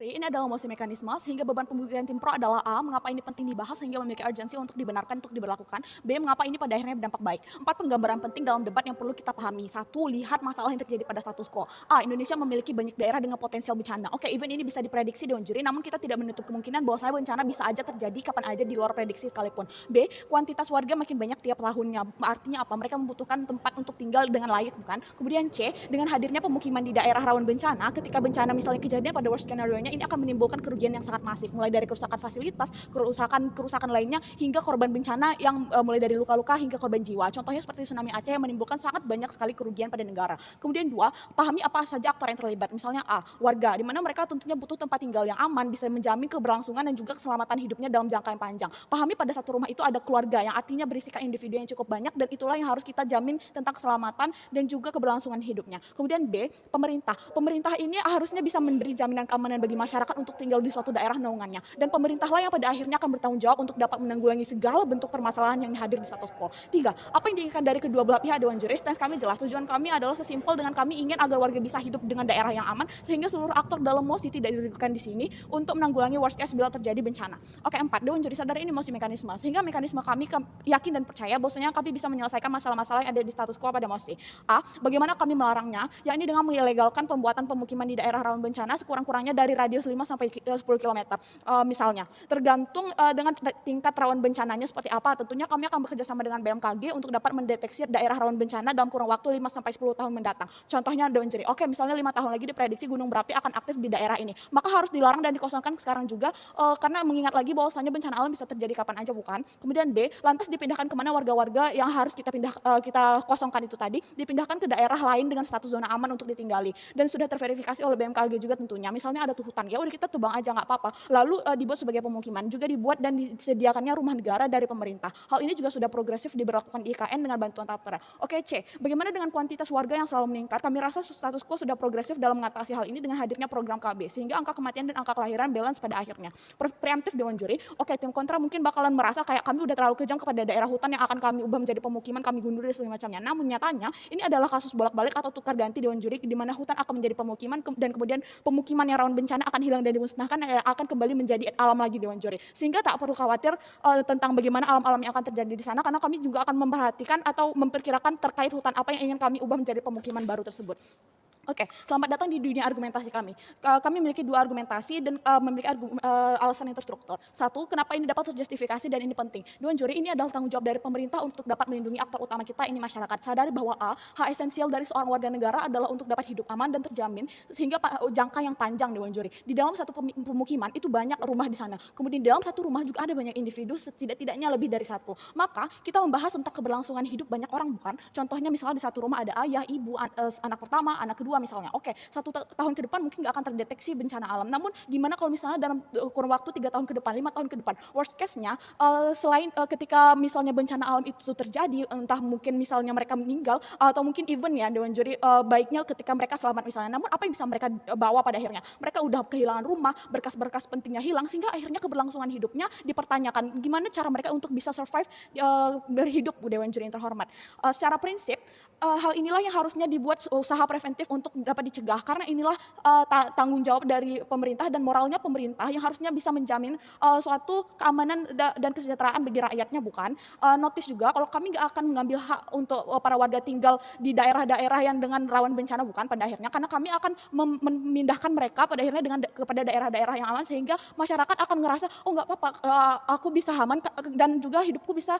Juri, ini adalah mosi mekanisme sehingga beban pembuktian tim pro adalah A, mengapa ini penting dibahas sehingga memiliki urgensi untuk dibenarkan untuk diberlakukan. B, mengapa ini pada akhirnya berdampak baik. 4 penggambaran penting dalam debat yang perlu kita pahami. 1, lihat masalah yang terjadi pada status quo. A, Indonesia memiliki banyak daerah dengan potensial bencana. Oke, event ini bisa diprediksi Dewan Juri, namun kita tidak menutup kemungkinan bahwa bencana bisa aja terjadi kapan aja di luar prediksi sekalipun. B, kuantitas warga makin banyak tiap tahunnya. Artinya apa? Mereka membutuhkan tempat untuk tinggal dengan layak, bukan? Kemudian C, dengan hadirnya pemukiman di daerah rawan bencana, ketika bencana misalnya kejadian pada worst skenario-nya, ini akan menimbulkan kerugian yang sangat masif, mulai dari kerusakan fasilitas, kerusakan lainnya, hingga korban bencana yang mulai dari luka-luka hingga korban jiwa. Contohnya seperti tsunami Aceh yang menimbulkan sangat banyak sekali kerugian pada negara. Kemudian 2, pahami apa saja aktor yang terlibat. Misalnya A, warga, di mana mereka tentunya butuh tempat tinggal yang aman, bisa menjamin keberlangsungan dan juga keselamatan hidupnya dalam jangka yang panjang. Pahami pada satu rumah itu ada keluarga yang artinya berisikan individu yang cukup banyak, dan itulah yang harus kita jamin tentang keselamatan dan juga keberlangsungan hidupnya. Kemudian B, pemerintah. Pemerintah ini harusnya bisa memberi jaminan keamanan bagi masyarakat untuk tinggal di suatu daerah naungannya. Dan pemerintahlah yang pada akhirnya akan bertanggung jawab untuk dapat menanggulangi segala bentuk permasalahan yang hadir di status quo. 3, apa yang diinginkan dari kedua belah pihak Dewan Juri? Stance kami jelas. Tujuan kami adalah sesimpel dengan kami ingin agar warga bisa hidup dengan daerah yang aman, sehingga seluruh aktor dalam mosi tidak dirugikan di sini untuk menanggulangi worst case bila terjadi bencana. Oke, 4, Dewan Juri sadar ini mosi mekanisme, sehingga mekanisme kami yakin dan percaya bahwasanya kami bisa menyelesaikan masalah-masalah yang ada di status quo pada mosi. A, bagaimana kami melarangnya? Yakni dengan melegalkan pembuatan pemukiman di daerah rawan bencana sekurang-kurangnya dari radius 5 sampai 10 km. Misalnya, tergantung dengan tingkat rawan bencananya seperti apa. Tentunya kami akan bekerja sama dengan BMKG untuk dapat mendeteksi daerah rawan bencana dalam kurun waktu 5 sampai 10 tahun mendatang. Contohnya Dewan Juri, oke, misalnya 5 tahun lagi diprediksi gunung berapi akan aktif di daerah ini. Maka harus dilarang dan dikosongkan sekarang juga, karena mengingat lagi bahwasanya bencana alam bisa terjadi kapan aja, bukan? Kemudian B, lantas dipindahkan kemana warga-warga yang harus kita kosongkan itu tadi, dipindahkan ke daerah lain dengan status zona aman untuk ditinggali, dan sudah terverifikasi oleh BMKG juga tentunya. Misalnya ada tuh hutan, ya udah kita tebang aja nggak apa-apa, lalu dibuat sebagai pemukiman, juga dibuat dan disediakannya rumah negara dari pemerintah. Hal ini juga sudah progresif diberlakukan di IKN dengan bantuan Tapera. Oke, C, bagaimana dengan kuantitas warga yang selalu meningkat? Kami rasa status quo sudah progresif dalam mengatasi hal ini dengan hadirnya program KB, sehingga angka kematian dan angka kelahiran balance pada akhirnya. Preemptif Dewan Juri, oke, tim kontra mungkin bakalan merasa kayak kami udah terlalu kejam kepada daerah hutan yang akan kami ubah menjadi pemukiman, kami gundur dan sebagainya macamnya. Namun nyatanya ini adalah kasus bolak-balik atau tukar ganti Dewan Juri, di mana hutan akan menjadi pemukiman dan kemudian pemukiman yang rawan bencana akan hilang dan dimusnahkan, akan kembali menjadi alam lagi Dewan Juri. Sehingga tak perlu khawatir tentang bagaimana alam-alam yang akan terjadi di sana, karena kami juga akan memperhatikan atau memperkirakan terkait hutan apa yang ingin kami ubah menjadi pemukiman baru tersebut. Oke, selamat datang di dunia argumentasi kami. Kami memiliki 2 argumentasi dan memiliki alasan yang terstruktur. 1, kenapa ini dapat terjustifikasi dan ini penting. Dewan Juri, ini adalah tanggung jawab dari pemerintah untuk dapat melindungi aktor utama kita, ini masyarakat. Sadari bahwa A, hak esensial dari seorang warga negara adalah untuk dapat hidup aman dan terjamin sehingga jangka yang panjang Dewan Juri. Di dalam satu pemukiman itu banyak rumah di sana. Kemudian di dalam satu rumah juga ada banyak individu, setidak-tidaknya lebih dari satu. Maka kita membahas tentang keberlangsungan hidup banyak orang, bukan? Contohnya misalnya di satu rumah ada ayah, ibu, anak pertama, anak kedua misalnya. Oke, 1 tahun ke depan mungkin nggak akan terdeteksi bencana alam. Namun gimana kalau misalnya dalam kurun waktu 3 tahun ke depan, 5 tahun ke depan, worst case-nya selain ketika misalnya bencana alam itu terjadi, entah mungkin misalnya mereka meninggal atau mungkin even ya Dewan Juri, baiknya ketika mereka selamat misalnya. Namun apa yang bisa mereka bawa pada akhirnya? Mereka udah kehilangan rumah, berkas-berkas pentingnya hilang, sehingga akhirnya keberlangsungan hidupnya dipertanyakan. Gimana cara mereka untuk bisa survive berhidup, Dewan Juri yang terhormat? Secara prinsip, hal inilah yang harusnya dibuat usaha preventif untuk dapat dicegah, karena inilah tanggung jawab dari pemerintah dan moralnya pemerintah yang harusnya bisa menjamin suatu keamanan dan kesejahteraan bagi rakyatnya, bukan? Notice juga kalau kami nggak akan mengambil hak untuk para warga tinggal di daerah-daerah yang dengan rawan bencana, bukan, pada akhirnya, karena kami akan memindahkan mereka pada akhirnya kepada daerah-daerah yang aman, sehingga masyarakat akan ngerasa, oh nggak apa-apa, aku bisa aman dan juga hidupku bisa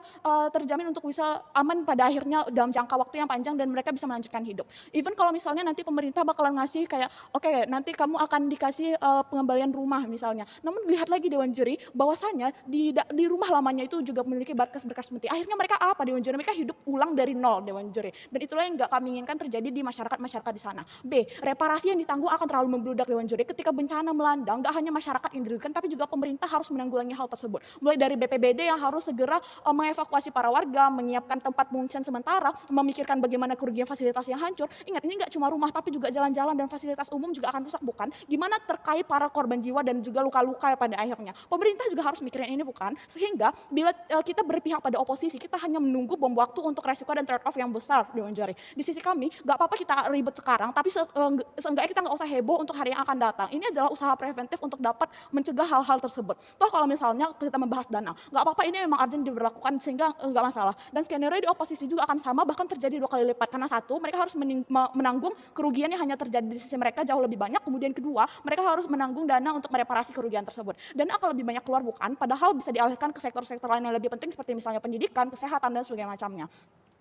terjamin untuk bisa aman pada akhirnya dalam jangka waktu yang panjang, dan mereka bisa melanjutkan hidup. Even kalau misalnya nanti pemerintah bakalan ngasih kayak, oke, nanti kamu akan dikasih pengembalian rumah misalnya. Namun lihat lagi Dewan Juri bahwasanya di rumah lamanya itu juga memiliki berkas-berkas penting. Akhirnya mereka apa Dewan Juri? Mereka hidup ulang dari nol Dewan Juri. Dan itulah yang nggak kami inginkan terjadi di masyarakat-masyarakat di sana. B, reparasi yang ditanggung akan terlalu membludak Dewan Juri. Ketika bencana melanda, nggak hanya masyarakat yang dirugikan, tapi juga pemerintah harus menanggulangi hal tersebut. Mulai dari BPBD yang harus segera mengevakuasi para warga, menyiapkan tempat pengungsian sementara, memikirkan bagaimana kerugian fasilitas yang hancur. Ingat, ini nggak cuma rumah tapi juga jalan-jalan dan fasilitas umum juga akan rusak, bukan? Gimana terkait para korban jiwa dan juga luka-luka pada akhirnya? Pemerintah juga harus mikirin ini, bukan? Sehingga bila kita berpihak pada oposisi, kita hanya menunggu bom waktu untuk resiko dan trade off yang besar, Dewan Jari. Di sisi kami, nggak apa-apa kita ribet sekarang, tapi seenggaknya kita nggak usah heboh untuk hari yang akan datang. Ini adalah usaha preventif untuk dapat mencegah hal-hal tersebut. Toh kalau misalnya kita membahas dana, nggak apa-apa, ini memang urgent diberlakukan sehingga nggak masalah. Dan skenario di oposisi juga akan sama, bahkan terjadi 2 kali lipat. Karena satu, mereka harus menanggung kerugian yang hanya terjadi di sisi mereka jauh lebih banyak. Kemudian kedua, mereka harus menanggung dana untuk mereparasi kerugian tersebut. Dana akan lebih banyak keluar, bukan? Padahal bisa dialihkan ke sektor-sektor lain yang lebih penting seperti misalnya pendidikan, kesehatan, dan sebagainya macamnya.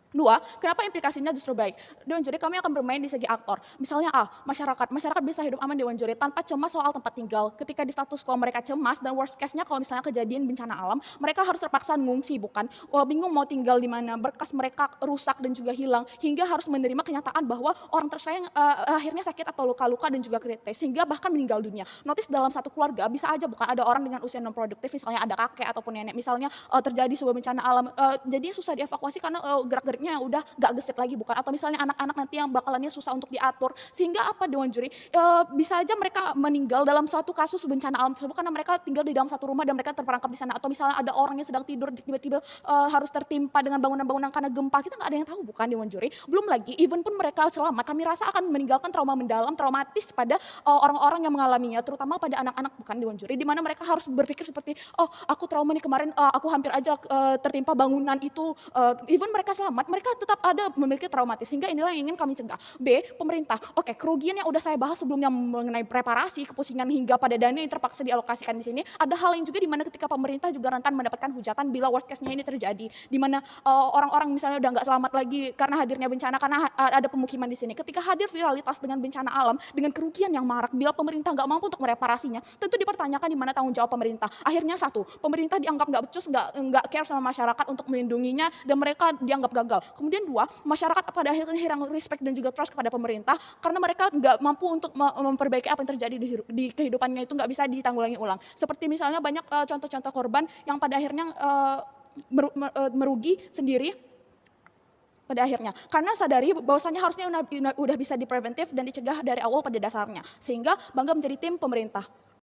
Dua, kenapa implikasinya justru baik? Dewan Juri kami akan bermain di segi aktor. Misalnya masyarakat. Masyarakat bisa hidup aman Dewan Juri tanpa cemas soal tempat tinggal. Ketika di status quo mereka cemas dan worst case-nya kalau misalnya kejadian bencana alam, mereka harus terpaksa mengungsi, bukan? Bingung mau tinggal di mana, berkas mereka rusak dan juga hilang, hingga harus menerima kenyataan bahwa orang tersayang akhirnya sakit atau luka-luka dan juga kritis, sehingga bahkan meninggal dunia. Notice dalam satu keluarga bisa aja bukan ada orang dengan usia non produktif, misalnya ada kakek ataupun nenek, misalnya terjadi sebuah bencana alam, jadinya susah dievakuasi karena gerak-geriknya yang udah gak gesit lagi, bukan? Atau misalnya anak-anak nanti yang bakalannya susah untuk diatur, sehingga apa Dewan Juri, bisa aja mereka meninggal dalam suatu kasus bencana alam tersebut karena mereka tinggal di dalam satu rumah dan mereka terperangkap di sana. Atau misalnya ada orang yang sedang tidur tiba-tiba harus tertimpa dengan bangunan-bangunan karena gempa, kita nggak ada yang tahu, bukan Dewan Juri? Belum lagi even pun mereka selamat, kami rasa akan meninggalkan trauma mendalam, traumatis pada orang-orang yang mengalaminya, terutama pada anak-anak, bukan Dewan Juri? Di mana mereka harus berpikir seperti, oh aku trauma nih kemarin, aku hampir aja tertimpa bangunan itu, even mereka selamat, mereka tetap ada memiliki traumatis, sehingga inilah yang ingin kami cegah. B, pemerintah. Oke, kerugian yang udah saya bahas sebelumnya mengenai reparasi, kepusingan hingga pada dana yang terpaksa dialokasikan di sini, ada hal yang juga di mana ketika pemerintah juga rentan mendapatkan hujatan bila worst case-nya ini terjadi, di mana orang-orang misalnya udah nggak selamat lagi karena hadirnya bencana, karena ada pemukiman di sini. Ketika hadir viralitas dengan bencana alam, dengan kerugian yang marak, bila pemerintah nggak mampu untuk mereparasinya, tentu dipertanyakan di mana tanggung jawab pemerintah. Akhirnya satu, pemerintah dianggap nggak becus, nggak care sama masyarakat untuk melindunginya, dan mereka dianggap gagal. Kemudian dua, masyarakat pada akhirnya hilang respect dan juga trust kepada pemerintah karena mereka nggak mampu untuk memperbaiki apa yang terjadi di kehidupannya, itu nggak bisa ditanggulangi ulang. Seperti misalnya banyak contoh-contoh korban yang pada akhirnya merugi sendiri pada akhirnya, karena sadari bahwasanya harusnya udah bisa dipreventif dan dicegah dari awal pada dasarnya, sehingga bangga menjadi tim pemerintah.